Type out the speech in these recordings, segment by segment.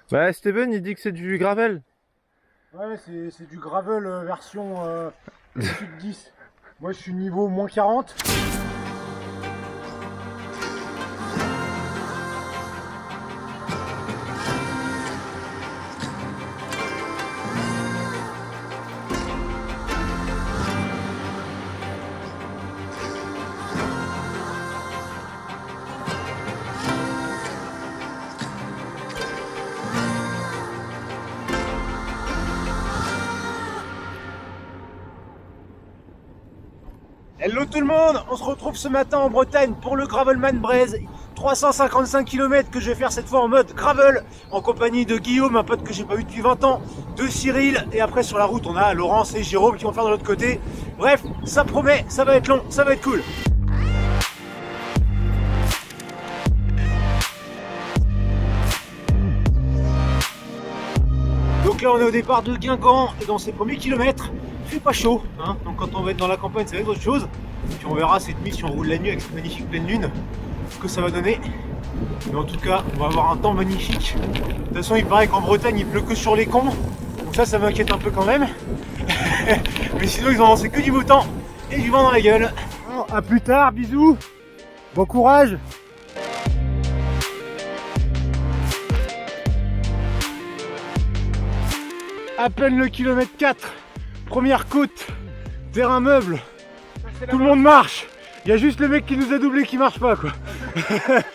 Bah Steven il dit que c'est du gravel. Ouais, c'est du gravel version au-dessus de 10. Moi, je suis niveau moins 40. Hello tout le monde, on se retrouve ce matin en Bretagne pour le Gravelman Braise. 355 km que je vais faire cette fois en mode gravel, en compagnie de Guillaume, un pote que j'ai pas vu depuis 20 ans, de Cyril, et après sur la route on a Laurence et Jérôme qui vont faire de l'autre côté. Bref, ça promet, ça va être long, ça va être cool. Donc là on est au départ de Guingamp et dans ces premiers kilomètres, il fait pas chaud, hein. Donc quand on va être dans la campagne ça va être autre chose. Puis on verra cette nuit si on roule la nuit avec cette magnifique pleine lune, ce que ça va donner. Mais en tout cas on va avoir un temps magnifique. De toute façon il paraît qu'en Bretagne il pleut que sur les camps, donc ça m'inquiète un peu quand même. Mais sinon ils ont lancé que du beau temps et du vent dans la gueule. Bon, à plus tard, bisous, bon courage. À peine le kilomètre 4, première côte, terrain meuble, tout le monde marche. Il y a juste le mec qui nous a doublé qui marche pas quoi.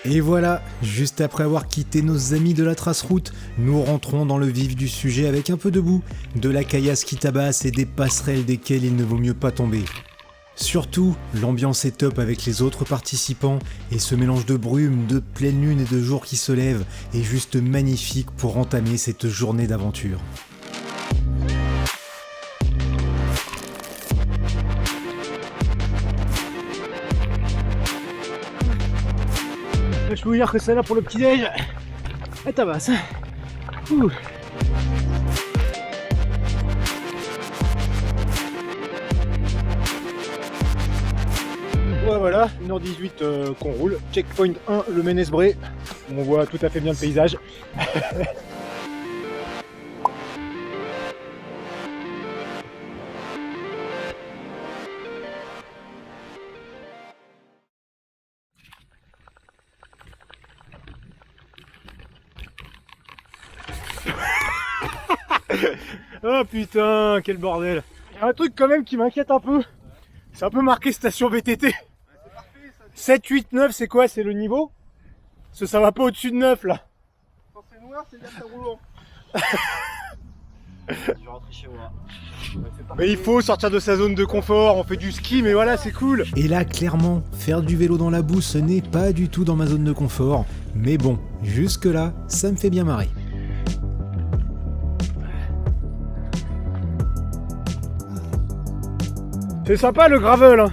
Et voilà, juste après avoir quitté nos amis de la trace route, nous rentrons dans le vif du sujet avec un peu de boue, de la caillasse qui tabasse et des passerelles desquelles il ne vaut mieux pas tomber. Surtout, l'ambiance est top avec les autres participants et ce mélange de brume, de pleine lune et de jour qui se lève est juste magnifique pour entamer cette journée d'aventure. Je peux vous dire que celle-là pour le petit-déj, elle tabasse. Ouh. Ouais, voilà, 1h18 qu'on roule. Checkpoint 1, le Ménesbré. On voit tout à fait bien le paysage. Oh putain, quel bordel. Il y a un truc quand même qui m'inquiète un peu. C'est un peu marqué station VTT. 7, 8, 9, c'est quoi? C'est le niveau? Parce que ça va pas au-dessus de 9 là. Quand c'est noir, c'est bien que c'est roulant. Je vais rentrer chez moi. Mais il faut sortir de sa zone de confort, on fait du ski mais voilà c'est cool. Et là, clairement, faire du vélo dans la boue, ce n'est pas du tout dans ma zone de confort. Mais bon, jusque là, ça me fait bien marrer. C'est sympa le gravel hein.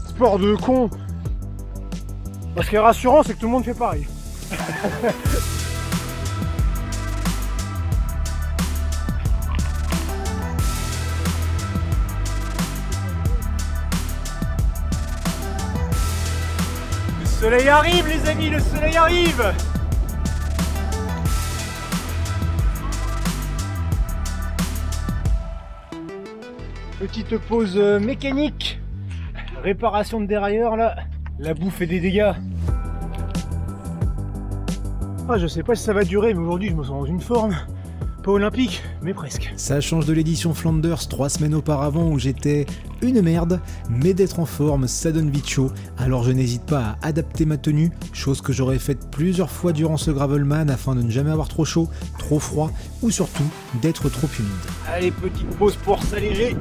Sport de con. Ce qui est rassurant c'est que tout le monde fait pareil. Le soleil arrive les amis, le soleil arrive. Petite pause mécanique. Réparation de dérailleur là. La boue fait des dégâts. Ah, je sais pas si ça va durer, mais aujourd'hui je me sens dans une forme. Pas olympique, mais presque. Ça change de l'édition Flanders 3 semaines auparavant où j'étais une merde, mais d'être en forme, ça donne vite chaud, alors je n'hésite pas à adapter ma tenue, chose que j'aurais faite plusieurs fois durant ce Gravelman afin de ne jamais avoir trop chaud, trop froid, ou surtout d'être trop humide. Allez, petite pause pour s'alléger.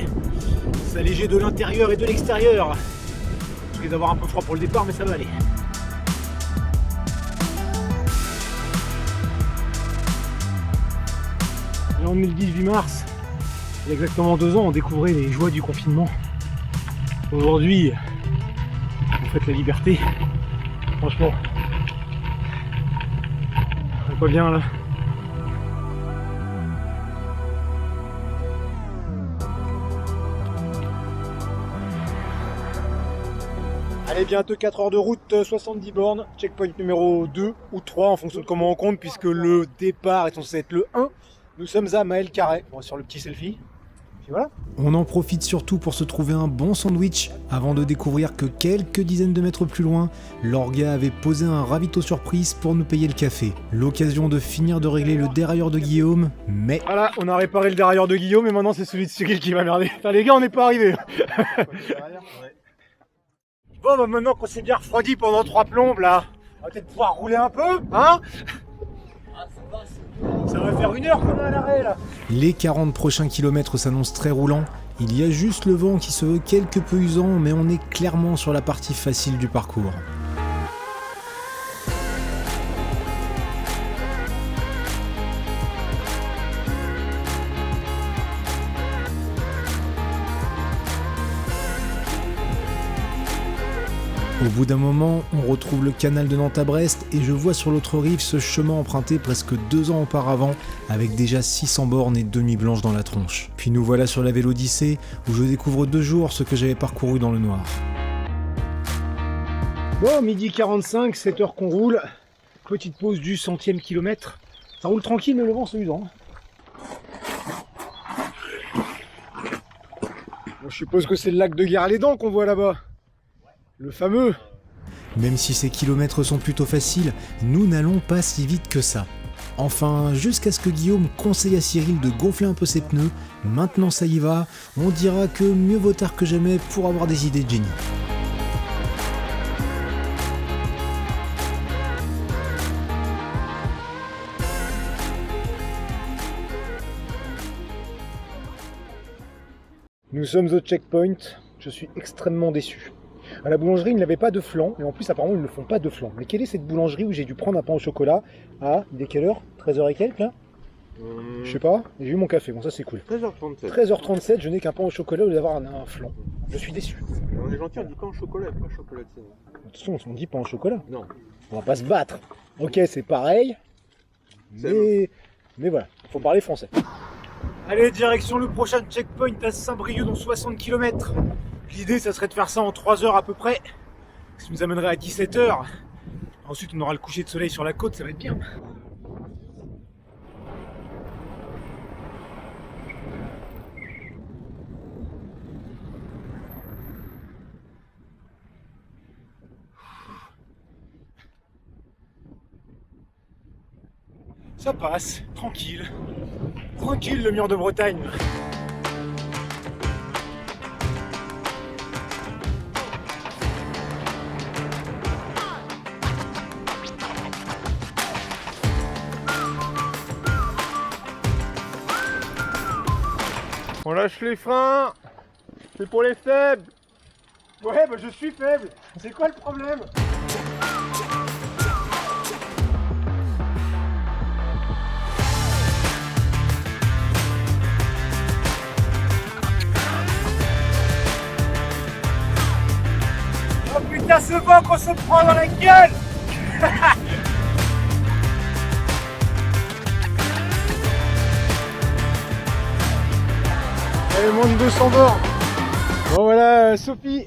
S'alléger de l'intérieur et de l'extérieur. Je vais avoir un peu froid pour le départ, mais ça va aller. Là on est le 18 mars, il y a exactement 2 ans on découvrait les joies du confinement. Aujourd'hui, on fête la liberté. Franchement, on est pas bien là. Allez Allez, bientôt 4 heures de route, 70 bornes, checkpoint numéro 2 ou 3 en fonction de comment on compte, puisque le départ est censé être le 1. Nous sommes à Maël Carré, on va sur le petit selfie. Puis voilà. On en profite surtout pour se trouver un bon sandwich avant de découvrir que quelques dizaines de mètres plus loin, l'orga avait posé un ravito surprise pour nous payer le café. L'occasion de finir de régler le dérailleur de Guillaume, mais... Voilà, on a réparé le dérailleur de Guillaume et maintenant c'est celui de Cyril qui va merder. Enfin les gars, on n'est pas arrivés. Bon, bah maintenant qu'on s'est bien refroidi pendant 3 plombes là, on va peut-être pouvoir rouler un peu, hein? Ça va faire 1 heure qu'on est à l'arrêt là. Les 40 prochains kilomètres s'annoncent très roulants. Il y a juste le vent qui se veut quelque peu usant, mais on est clairement sur la partie facile du parcours. Au bout d'un moment, on retrouve le canal de Nantes à Brest et je vois sur l'autre rive ce chemin emprunté presque 2 ans auparavant avec déjà 600 bornes et demi-blanches dans la tronche. Puis nous voilà sur la Vélodyssée où je découvre 2 jours ce que j'avais parcouru dans le noir. Bon, midi 45, 7 heures qu'on roule. Petite pause du 100e kilomètre. Ça roule tranquille mais le vent c'est usant. Bon, je suppose que c'est le lac de Guerre-les-Dents qu'on voit là-bas. Le fameux. Même si ces kilomètres sont plutôt faciles, nous n'allons pas si vite que ça. Enfin, jusqu'à ce que Guillaume conseille à Cyril de gonfler un peu ses pneus, maintenant ça y va, on dira que mieux vaut tard que jamais pour avoir des idées de génie. Nous sommes au checkpoint, je suis extrêmement déçu. À la boulangerie, ils n'avaient pas de flan, et en plus apparemment ils ne font pas de flan. Mais quelle est cette boulangerie où j'ai dû prendre un pain au chocolat à, dès quelle heure? 13h et quelques là? Je sais pas, et j'ai eu mon café, bon ça c'est cool. 13h37. 13h37, je n'ai qu'un pain au chocolat au lieu d'avoir un flan. Je suis déçu. On est gentil, on dit pain au chocolat, pas chocolatine. De toute façon, on dit pain au chocolat. Non. On va pas se battre. Ok, c'est pareil, mais voilà, faut parler français. Allez, direction le prochain checkpoint à Saint-Brieuc dans 60 km. L'idée, ça serait de faire ça en 3 heures à peu près. Ce qui nous amènerait à 17 heures. Ensuite, on aura le coucher de soleil sur la côte, ça va être bien. Ça passe, tranquille. Tranquille le mur de Bretagne. On lâche les freins. C'est pour les faibles. Ouais, bah je suis faible. C'est quoi le problème? Oh putain, ce vent qu'on se prend dans la gueule! Allez, moins de 200 bords. Bon voilà, Sophie,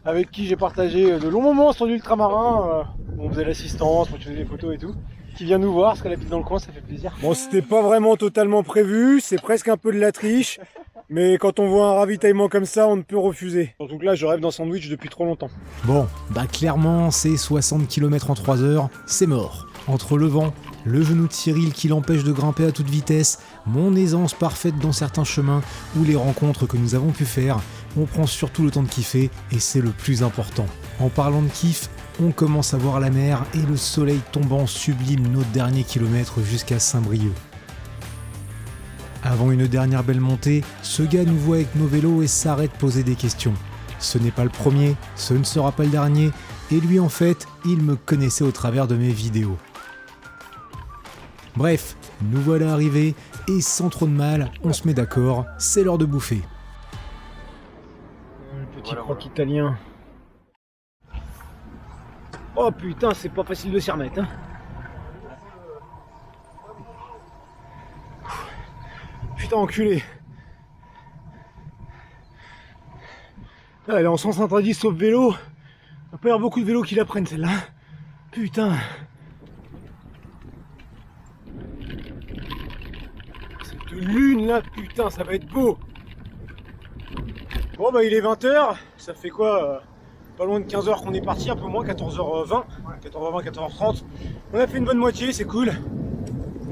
avec qui j'ai partagé de longs moments sur l'ultramarin. On faisait l'assistance, on faisait des photos et tout. Qui vient nous voir, parce qu'elle habite dans le coin, ça fait plaisir. Bon, c'était pas vraiment totalement prévu, c'est presque un peu de la triche. Mais quand on voit un ravitaillement comme ça, on ne peut refuser. Surtout que là, je rêve d'un sandwich depuis trop longtemps. Bon, bah clairement, c'est 60 km en 3 heures, c'est mort. Entre le vent, le genou de Cyril qui l'empêche de grimper à toute vitesse, mon aisance parfaite dans certains chemins ou les rencontres que nous avons pu faire, on prend surtout le temps de kiffer et c'est le plus important. En parlant de kiff, on commence à voir la mer et le soleil tombant sublime nos derniers kilomètres jusqu'à Saint-Brieuc. Avant une dernière belle montée, ce gars nous voit avec nos vélos et s'arrête poser des questions. Ce n'est pas le premier, ce ne sera pas le dernier, et lui en fait, il me connaissait au travers de mes vidéos. Bref, nous voilà arrivés, et sans trop de mal, on se met d'accord, c'est l'heure de bouffer. Le petit croque italien. Oh putain, c'est pas facile de s'y remettre, hein. Putain, enculé. Là, elle est en sens interdit sauf vélo. pas y avoir beaucoup de vélos qui la prennent celle-là. Putain. Cette lune là, putain, ça va être beau. Bon bah il est 20h, ça fait quoi pas loin de 15h qu'on est parti, un peu moins, 14h20, 14h20, 14h30. On a fait une bonne moitié, c'est cool.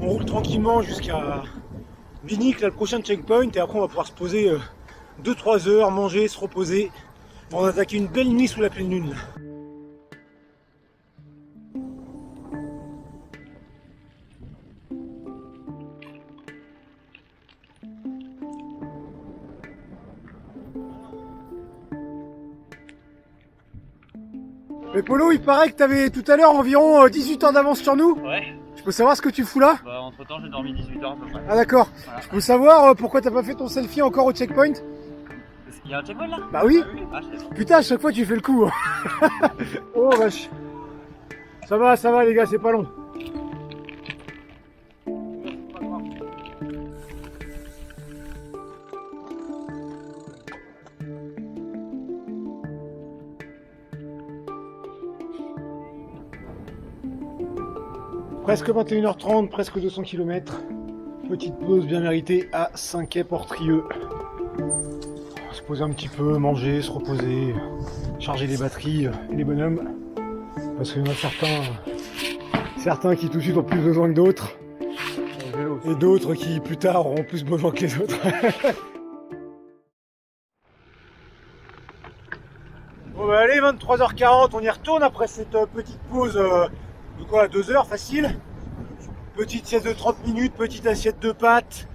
On roule tranquillement jusqu'à Vinic, là le prochain checkpoint, et après on va pouvoir se poser 2-3 heures, manger, se reposer. On a attaqué une belle nuit sous la pleine lune là. Mais Polo, il paraît que t'avais tout à l'heure environ 18 heures d'avance sur nous. Ouais, Je peux savoir ce que tu fous là? bah entre temps j'ai dormi 18 heures à peu près. Ah d'accord. Voilà. Je peux savoir pourquoi t'as pas fait ton selfie encore au checkpoint? Il y a un checkpoint là? Bah oui. Ah, je sais pas. Putain, à chaque fois tu fais le coup. Oh vache. Ça va les gars, c'est pas long. Presque 21h30, presque 200 km. Petite pause bien méritée à Saint-Quay-Portrieux. Se poser un petit peu, manger, se reposer, charger les batteries et les bonhommes. Parce qu'il y en a certains qui tout de suite ont plus besoin que d'autres. Et d'autres qui plus tard auront plus besoin que les autres. Bon bah allez, 23h40, on y retourne après cette petite pause de quoi, 2 heures facile. Petite sieste de 30 minutes, petite assiette de pâtes.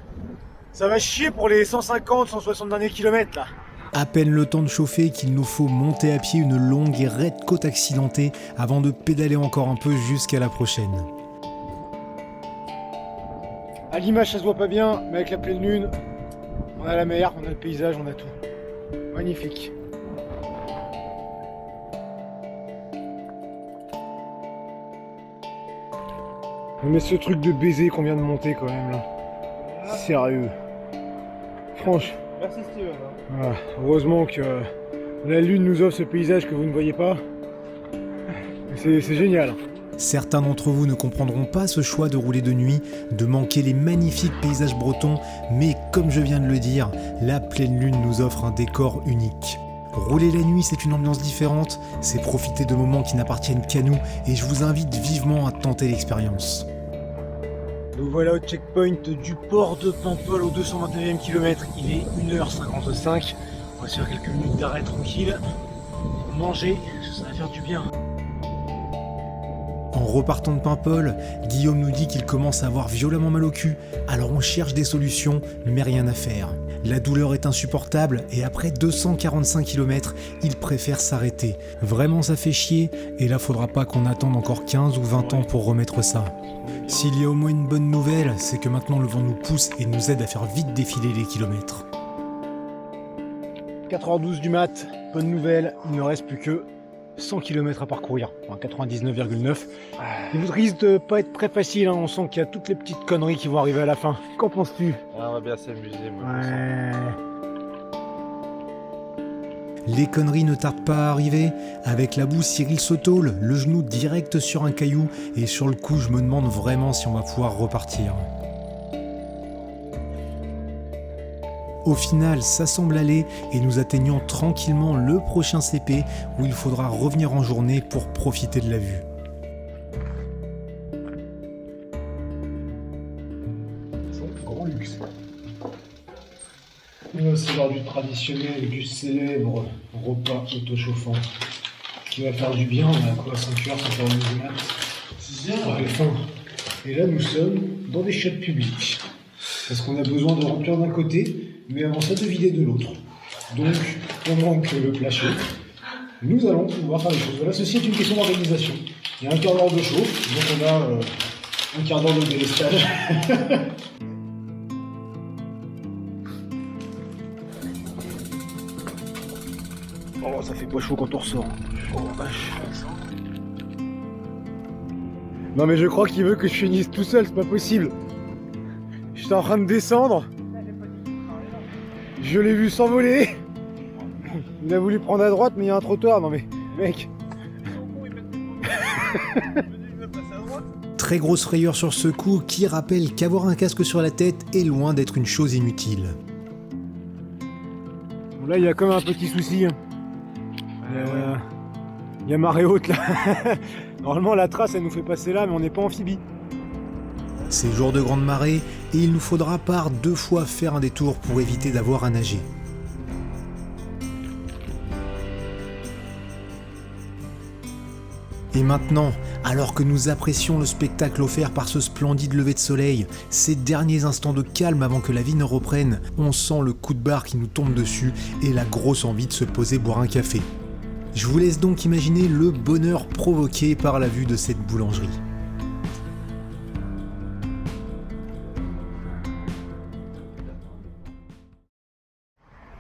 Ça va chier pour les 150-160 derniers kilomètres là. À peine le temps de chauffer qu'il nous faut monter à pied une longue et raide côte accidentée avant de pédaler encore un peu jusqu'à la prochaine. À l'image ça se voit pas bien, mais avec la pleine lune, on a la mer, on a le paysage, on a tout. Magnifique. Mais ce truc de baiser qu'on vient de monter quand même là. Sérieux. Franchement. Merci Steven. Voilà. Heureusement que la lune nous offre ce paysage que vous ne voyez pas. C'est génial. Certains d'entre vous ne comprendront pas ce choix de rouler de nuit, de manquer les magnifiques paysages bretons, mais comme je viens de le dire, la pleine lune nous offre un décor unique. Rouler la nuit, c'est une ambiance différente, c'est profiter de moments qui n'appartiennent qu'à nous, et je vous invite vivement à tenter l'expérience. Nous voilà au checkpoint du port de Paimpol au 229e kilomètre. Il est 1h55. On va se faire quelques minutes d'arrêt tranquille. Manger, ça va faire du bien. En repartant de Paimpol, Guillaume nous dit qu'il commence à avoir violemment mal au cul, alors on cherche des solutions, mais rien à faire. La douleur est insupportable et après 245 km, il préfère s'arrêter. Vraiment ça fait chier et là faudra pas qu'on attende encore 15 ou 20 ans pour remettre ça. S'il y a au moins une bonne nouvelle, c'est que maintenant le vent nous pousse et nous aide à faire vite défiler les kilomètres. 4h12 du mat, bonne nouvelle, il ne reste plus que 100 km à parcourir, enfin 99,9. Il vous risque de pas être très facile, hein. On sent qu'il y a toutes les petites conneries qui vont arriver à la fin. Qu'en penses-tu? On va bien s'amuser, moi. Ouais. Les conneries ne tardent pas à arriver. Avec la boue, Cyril se tôle, le genou direct sur un caillou, et sur le coup, je me demande vraiment si on va pouvoir repartir. Au final, ça semble aller, et nous atteignons tranquillement le prochain CP, où il faudra revenir en journée pour profiter de la vue. Grand luxe. C'est l'heure du traditionnel, du célèbre repas autochauffant qui va faire du bien. On a quoi, 5h, 5h du mat. 6h, on est faim. Et là, nous sommes dans des chiottes publiques. Parce qu'on a besoin de remplir d'un côté, mais avant ça, de vider de l'autre. Donc, pendant que le plat chauffe, nous allons pouvoir faire les choses. Voilà, ceci est une question d'organisation. Il y a un quart d'heure de chauffe, donc on a un quart d'heure de délestage. Oh, ça fait pas chaud quand on ressort. Oh vache. Non mais je crois qu'il veut que je finisse tout seul, c'est pas possible. J'étais en train de descendre. Je l'ai vu s'envoler. Il a voulu prendre à droite mais il y a un trottoir. Non mais mec, Très grosse frayeur sur ce coup qui rappelle qu'avoir un casque sur la tête est loin d'être une chose inutile. Bon, là, il y a comme un petit souci. Il y a marée haute là. Normalement, la trace, elle nous fait passer là, mais on n'est pas amphibie. C'est jour de grande marée et il nous faudra par 2 fois faire un détour pour éviter d'avoir à nager. Et maintenant, alors que nous apprécions le spectacle offert par ce splendide lever de soleil, ces derniers instants de calme avant que la vie ne reprenne, on sent le coup de barre qui nous tombe dessus et la grosse envie de se poser boire un café. Je vous laisse donc imaginer le bonheur provoqué par la vue de cette boulangerie.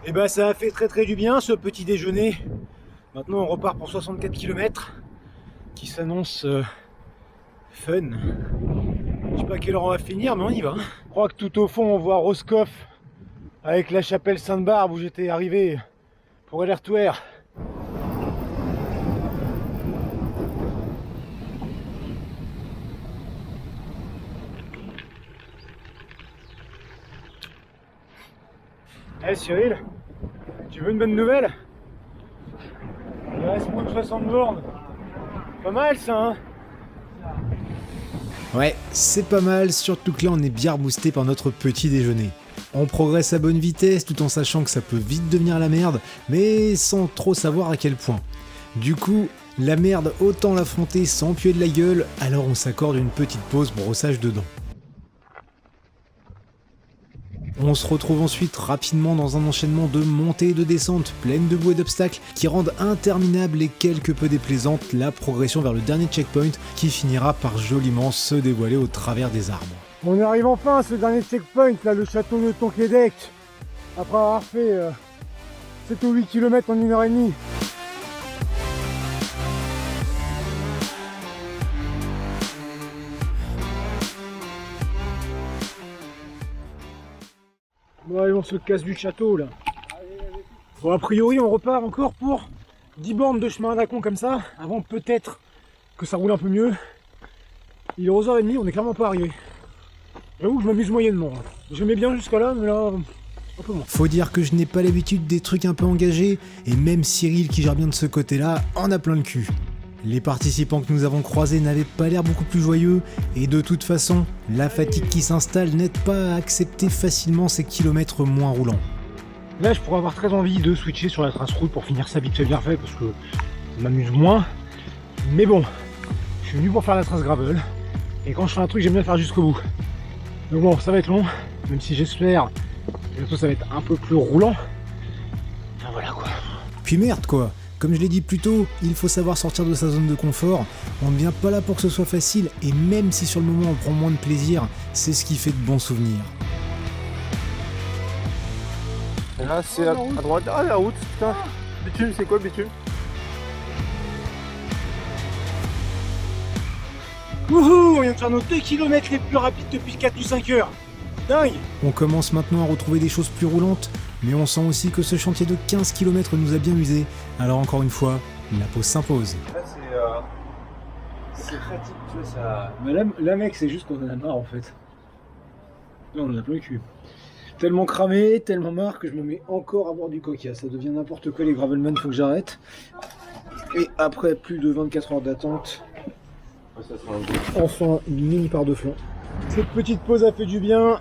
Et bah ça a fait très du bien ce petit déjeuner. Maintenant on repart pour 64 km qui s'annonce fun. Je sais pas à quelle heure on va finir mais on y va. Je crois que tout au fond on voit Roscoff avec la chapelle Sainte-Barbe où j'étais arrivé pour Alertware. Eh Cyril, tu veux une bonne nouvelle? Il reste moins de 60 bornes. Pas mal ça hein? Ouais, c'est pas mal, surtout que là on est bien reboosté par notre petit déjeuner. On progresse à bonne vitesse tout en sachant que ça peut vite devenir la merde, mais sans trop savoir à quel point. Du coup, la merde autant l'affronter sans puer de la gueule, alors on s'accorde une petite pause brossage de dents. On se retrouve ensuite rapidement dans un enchaînement de montées et de descentes pleines de boue et d'obstacles qui rendent interminable et quelque peu déplaisante la progression vers le dernier checkpoint qui finira par joliment se dévoiler au travers des arbres. On arrive enfin à ce dernier checkpoint là, le château de Tonquédec, après avoir fait 7 ou 8 km en 1h30. Bon allez on se casse du château là. Bon a priori on repart encore pour 10 bornes de chemin à la con comme ça, avant peut-être que ça roule un peu mieux. Il est 11h30, on est clairement pas arrivé. J'avoue que je m'amuse moyennement. J'aimais bien jusqu'à là, mais là, un peu moins. Faut dire que je n'ai pas l'habitude des trucs un peu engagés, et même Cyril qui gère bien de ce côté-là en a plein le cul. Les participants que nous avons croisés n'avaient pas l'air beaucoup plus joyeux, et de toute façon, la fatigue qui s'installe n'aide pas à accepter facilement ces kilomètres moins roulants. Là, je pourrais avoir très envie de switcher sur la trace route pour finir ça vite fait bien fait, parce que ça m'amuse moins. Mais bon, je suis venu pour faire la trace gravel, et quand je fais un truc, j'aime bien le faire jusqu'au bout. Donc bon, ça va être long, même si j'espère que bientôt ça va être un peu plus roulant. Enfin voilà quoi. Puis merde quoi. Comme je l'ai dit plus tôt, il faut savoir sortir de sa zone de confort, on ne vient pas là pour que ce soit facile, et même si sur le moment on prend moins de plaisir, c'est ce qui fait de bons souvenirs. Et là c'est à droite. Ah la route, putain. Bitume, c'est quoi bitume? Wouhou, on vient de faire nos 2 km les plus rapides depuis 4 ou 5 heures. Dingue. On commence maintenant à retrouver des choses plus roulantes, mais on sent aussi que ce chantier de 15 km nous a bien usés, alors encore une fois, la pause s'impose. Là, c'est pratique, tu vois, ça. Mais là mec, c'est juste qu'on en a marre en fait. Là on en a plein le cul. Tellement cramé, tellement marre que je me mets encore à boire du coca. Ça devient n'importe quoi les gravelman, faut que j'arrête. Et après plus de 24 heures d'attente, enfin une mini part de flanc. Cette petite pause a fait du bien,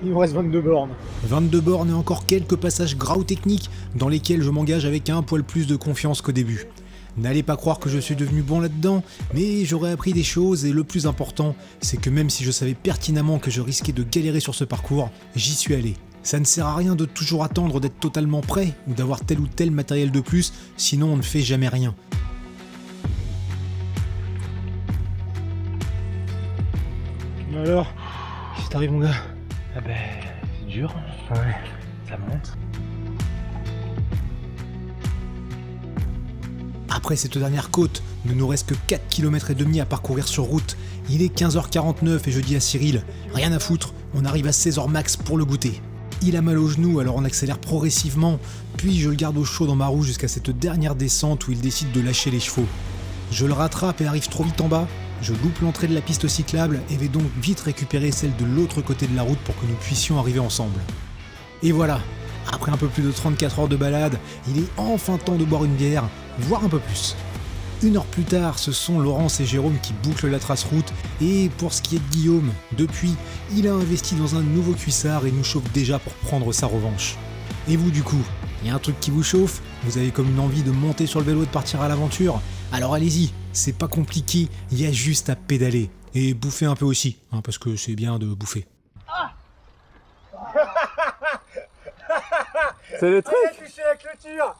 il me reste 22 bornes. 22 bornes et encore quelques passages gras ou techniques dans lesquels je m'engage avec un poil plus de confiance qu'au début. N'allez pas croire que je suis devenu bon là-dedans, mais j'aurais appris des choses et le plus important, c'est que même si je savais pertinemment que je risquais de galérer sur ce parcours, j'y suis allé. Ça ne sert à rien de toujours attendre d'être totalement prêt ou d'avoir tel ou tel matériel de plus, sinon on ne fait jamais rien. Alors, qu'est-ce qui t'arrive mon gars? Ah ben, c'est dur. Ouais. Ça monte. Après cette dernière côte, il ne nous reste que 4 km et demi à parcourir sur route. Il est 15h49 et je dis à Cyril, rien à foutre, on arrive à 16h max pour le goûter. Il a mal au genou alors on accélère progressivement, puis je le garde au chaud dans ma roue jusqu'à cette dernière descente où il décide de lâcher les chevaux. Je le rattrape et arrive trop vite en bas. Je loupe l'entrée de la piste cyclable et vais donc vite récupérer celle de l'autre côté de la route pour que nous puissions arriver ensemble. Et voilà, après un peu plus de 34 heures de balade, il est enfin temps de boire une bière, voire un peu plus. 1 heure plus tard, ce sont Laurence et Jérôme qui bouclent la trace route, et pour ce qui est de Guillaume, depuis, il a investi dans un nouveau cuissard et nous chauffe déjà pour prendre sa revanche. Et vous du coup, il y a un truc qui vous chauffe? Vous avez comme une envie de monter sur le vélo et de partir à l'aventure? Alors allez-y, c'est pas compliqué, il y a juste à pédaler. Et bouffer un peu aussi, hein, parce que c'est bien de bouffer. C'est le truc. touché la clôture.